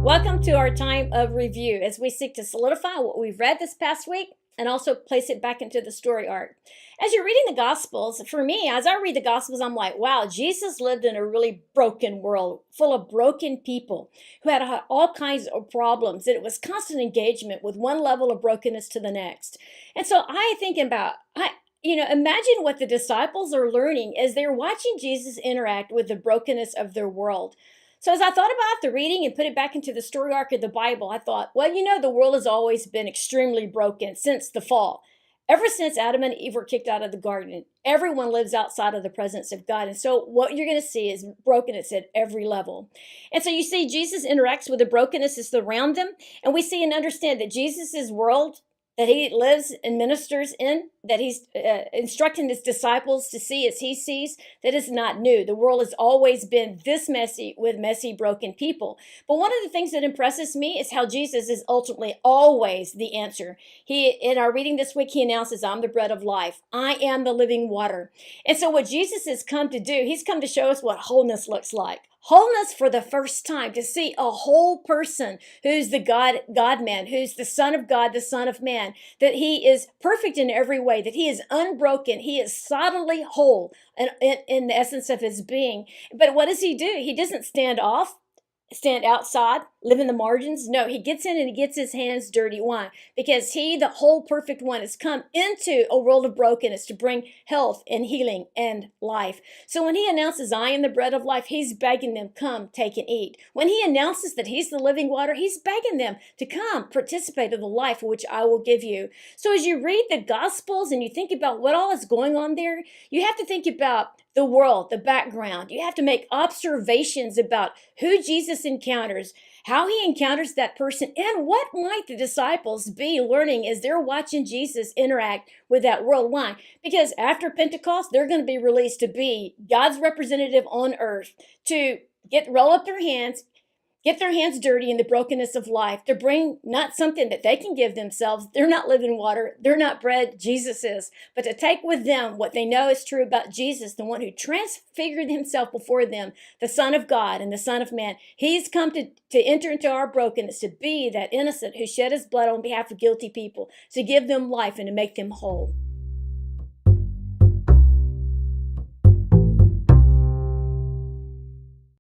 Welcome to our time of review as we seek to solidify what we've read this past week and also place it back into the story arc. As you're reading the Gospels, for me, as I read the Gospels, I'm like, wow, Jesus lived in a really broken world full of broken people who had all kinds of problems. And it was constant engagement with one level of brokenness to the next. And so I think about, imagine what the disciples are learning as they're watching Jesus interact with the brokenness of their world. So as I thought about the reading and put it back into the story arc of the Bible, I thought, well, the world has always been extremely broken since the fall. Ever since Adam and Eve were kicked out of the garden, everyone lives outside of the presence of God. And so what you're going to see is brokenness at every level. And so you see Jesus interacts with the brokenness that's around them. And we see and understand that Jesus' world that he lives and ministers in, that he's instructing his disciples to see as he sees, that is not new. The world has always been this messy with messy, broken people. But one of the things that impresses me is how Jesus is ultimately always the answer. In our reading this week, he announces, I'm the bread of life. I am the living water. And so what Jesus has come to do, he's come to show us what wholeness looks like. Wholeness for the first time, to see a whole person who's the God-man, who's the Son of God, the Son of Man, that he is perfect in every way, that he is unbroken, he is solidly whole in the essence of his being. But what does he do? He doesn't stand outside, live in the margins. No, he gets in and he gets his hands dirty. Why? Because he, the whole perfect one, has come into a world of brokenness to bring health and healing and life. So when he announces, I am the bread of life, he's begging them, come, take and eat. When he announces that he's the living water, he's begging them to come, participate of the life which I will give you. So as you read the Gospels and you think about what all is going on there, you have to think about the world, the background. You have to make observations about who Jesus encounters, how he encounters that person, and what might the disciples be learning as they're watching Jesus interact with that world. Why? Because after Pentecost, they're going to be released to be God's representative on earth, to roll up their hands, get their hands dirty in the brokenness of life, to bring not something that they can give themselves. They're not living water. They're not bread. Jesus is. But to take with them what they know is true about Jesus, the one who transfigured himself before them, the Son of God and the Son of Man. He's come to enter into our brokenness, to be that innocent who shed his blood on behalf of guilty people, to give them life and to make them whole.